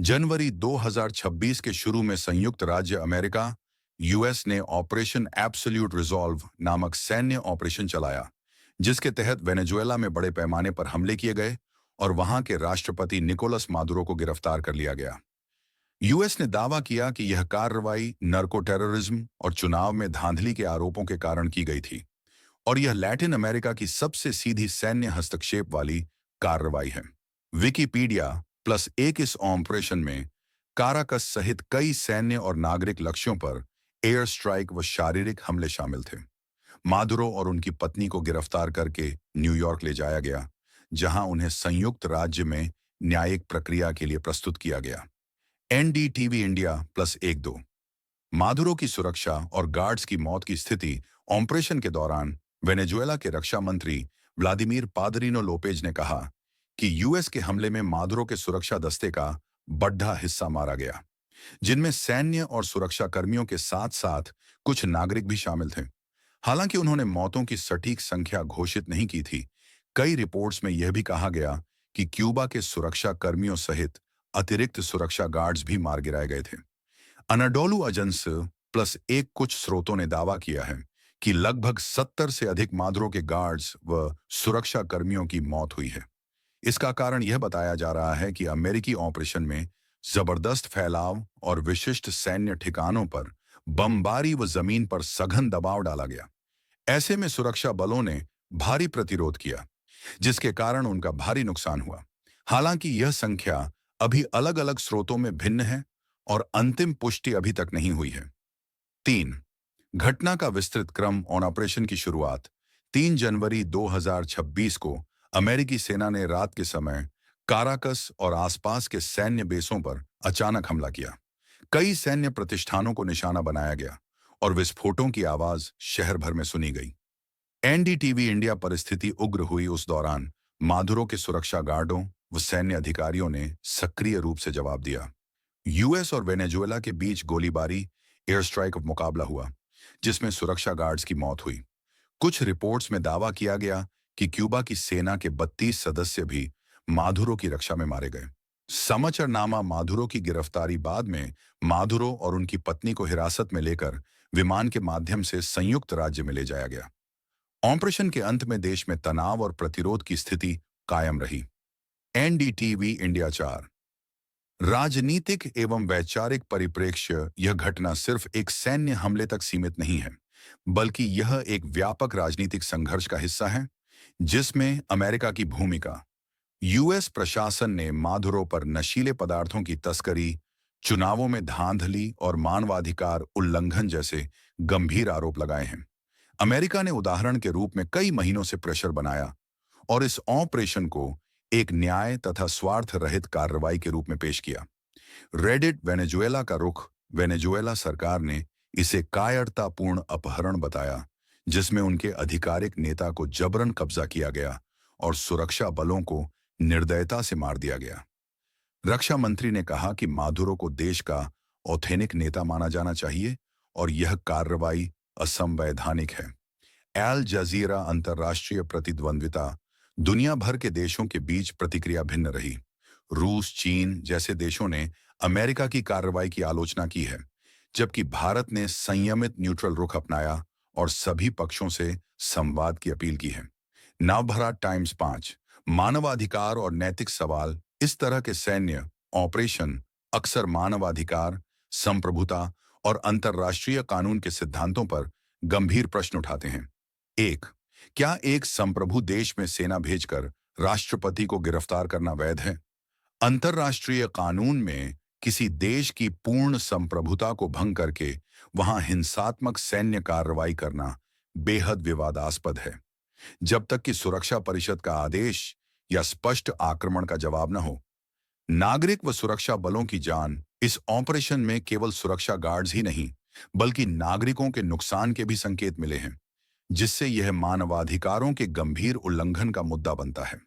जनवरी 2026 के शुरू में संयुक्त राज्य अमेरिका यूएस ने ऑपरेशन एब्सोल्यूट रिजॉल्व नामक सैन्य ऑपरेशन चलाया, जिसके तहत वेनेजुएला में बड़े पैमाने पर हमले किए गए और वहां के राष्ट्रपति निकोलस मादुरो को गिरफ्तार कर लिया गया। यूएस ने दावा किया कि यह कार्रवाई नार्को टेररिज्म और चुनाव में धांधली के आरोपों के कारण की गई थी और यह लैटिन अमेरिका की सबसे सीधी सैन्य हस्तक्षेप वाली कार्रवाई है। विकिपीडिया प्लस एक इस ऑपरेशन में काराकस सहित कई सैन्य और नागरिक लक्ष्यों पर एयर स्ट्राइक व शारीरिक हमले शामिल थे। मादुरो और उनकी पत्नी को गिरफ्तार करके न्यूयॉर्क ले जाया गया, जहां उन्हें संयुक्त राज्य में न्यायिक प्रक्रिया के लिए प्रस्तुत किया गया। एनडीटीवी इंडिया प्लस एक दो। मादुरो की सुरक्षा और गार्ड्स की मौत की स्थिति। ऑपरेशन के दौरान वेनेजुएला के रक्षा मंत्री व्लादिमीर पादरिनो लोपेज ने कहा कि यूएस के हमले में मादुरो के सुरक्षा दस्ते का बड़ा हिस्सा मारा गया, जिनमें सैन्य और सुरक्षा कर्मियों के साथ साथ कुछ नागरिक भी शामिल थे। हालांकि उन्होंने मौतों की सटीक संख्या घोषित नहीं की थी। कई रिपोर्ट्स में यह भी कहा गया कि क्यूबा के सुरक्षा कर्मियों सहित अतिरिक्त सुरक्षा गार्ड्स भी मार गिराए गए थे। अनाडोलू एजेंस प्लस एक कुछ स्रोतों ने दावा किया है कि लगभग 70 से अधिक मादुरो के गार्ड्स व सुरक्षा कर्मियों की मौत हुई है। इसका कारण यह बताया जा रहा है कि अमेरिकी ऑपरेशन में जबरदस्त फैलाव और विशिष्ट सैन्य ठिकानों पर बमबारी व जमीन पर सघन दबाव डाला गया। ऐसे में सुरक्षा बलों ने भारी प्रतिरोध किया, जिसके कारण उनका भारी नुकसान हुआ। हालांकि यह संख्या अभी अलग अलग स्रोतों में भिन्न है और अंतिम पुष्टि अभी तक नहीं हुई है। 3. घटना का विस्तृत क्रम और ऑपरेशन की शुरुआत। 3 जनवरी 2026 को अमेरिकी सेना ने रात के समय काराकस और आसपास के सैन्य बेसों पर अचानक हमला किया। कई सैन्य प्रतिष्ठानों को निशाना बनाया गया और विस्फोटों की आवाज शहर भर में सुनी गई। एनडीटीवी इंडिया परिस्थिति उग्र हुई उस दौरान मादुरो के सुरक्षा गार्डों व सैन्य अधिकारियों ने सक्रिय रूप से जवाब दिया। यूएस और वेनेजुएला के बीच गोलीबारी एयर स्ट्राइक मुकाबला हुआ, जिसमें सुरक्षा गार्ड्स की मौत हुई। कुछ रिपोर्ट्स में दावा किया गया कि क्यूबा की सेना के 32 सदस्य भी मादुरो की रक्षा में मारे गए। समाचारनामा मादुरो की गिरफ्तारी बाद में मादुरो और उनकी पत्नी को हिरासत में लेकर विमान के माध्यम से संयुक्त राज्य में ले जाया गया। ऑपरेशन के अंत में देश में तनाव और प्रतिरोध की स्थिति कायम रही। NDTV India 4। राजनीतिक एवं वैचारिक परिप्रेक्ष्य। यह घटना सिर्फ एक सैन्य हमले तक सीमित नहीं है, बल्कि यह एक व्यापक राजनीतिक संघर्ष का हिस्सा है, जिसमें अमेरिका की भूमिका। यूएस प्रशासन ने मादुरो पर नशीले पदार्थों की तस्करी, चुनावों में धांधली और मानवाधिकार उल्लंघन जैसे गंभीर आरोप लगाए हैं। अमेरिका ने उदाहरण के रूप में कई महीनों से प्रेशर बनाया और इस ऑपरेशन को एक न्याय तथा स्वार्थ रहित कार्रवाई के रूप में पेश किया। रेडिट वेनेजुएला का रुख। वेनेजुएला सरकार ने इसे कायरतापूर्ण अपहरण बताया, जिसमें उनके आधिकारिक नेता को जबरन कब्जा किया गया और सुरक्षा बलों को निर्दयता से मार दिया गया। रक्षा मंत्री ने कहा कि मादुरो को देश का ऑथेनिक नेता माना जाना चाहिए और यह कार्रवाई असंवैधानिक है। एल जजीरा। अंतर्राष्ट्रीय प्रतिद्वंद्विता। दुनिया भर के देशों के बीच प्रतिक्रिया भिन्न रही। रूस, चीन जैसे देशों ने अमेरिका की कार्रवाई की आलोचना की है, जबकि भारत ने संयमित न्यूट्रल रुख अपनाया और सभी पक्षों से संवाद की अपील की है। नवभारत टाइम्स 5। मानवाधिकार और नैतिक सवाल। इस तरह के सैन्य ऑपरेशन अक्सर मानवाधिकार, संप्रभुता और अंतर्राष्ट्रीय कानून के सिद्धांतों पर गंभीर प्रश्न उठाते हैं। 1. क्या एक संप्रभु देश में सेना भेजकर राष्ट्रपति को गिरफ्तार करना वैध है? अंतर्राष्ट्रीय कानून में किसी देश की पूर्ण संप्रभुता को भंग करके वहां हिंसात्मक सैन्य कार्रवाई करना बेहद विवादास्पद है, जब तक कि सुरक्षा परिषद का आदेश या स्पष्ट आक्रमण का जवाब न हो। नागरिक व सुरक्षा बलों की जान। इस ऑपरेशन में केवल सुरक्षा गार्ड्स ही नहीं, बल्कि नागरिकों के नुकसान के भी संकेत मिले हैं, जिससे यह मानवाधिकारों के गंभीर उल्लंघन का मुद्दा बनता है।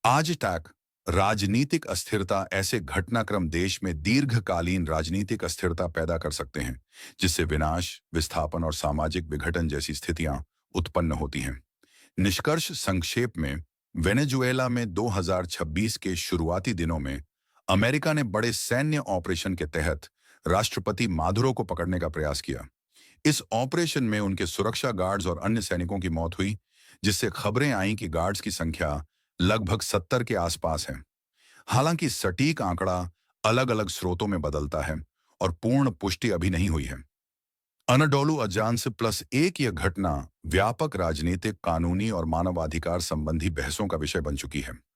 आज तक राजनीतिक अस्थिरता। ऐसे घटनाक्रम देश में दीर्घकालीन राजनीतिक अस्थिरता पैदा कर सकते हैं, जिससे विनाश, विस्थापन और सामाजिक विघटन जैसी स्थितियां उत्पन्न होती हैं। निष्कर्ष संक्षेप में, वेनेजुएला में 2026 के शुरुआती दिनों में अमेरिका ने बड़े सैन्य ऑपरेशन के तहत राष्ट्रपति मादुरो को पकड़ने का प्रयास किया। इस ऑपरेशन में उनके सुरक्षा गार्ड्स और अन्य सैनिकों की मौत हुई, जिससे खबरें आईं कि गार्ड्स की संख्या लगभग 70 के आसपास है। हालांकि सटीक आंकड़ा अलग-अलग स्रोतों में बदलता है और पूर्ण पुष्टि अभी नहीं हुई है। अनाडोलू अजांस +1 यह घटना व्यापक राजनीतिक, कानूनी और मानवाधिकार संबंधी बहसों का विषय बन चुकी है।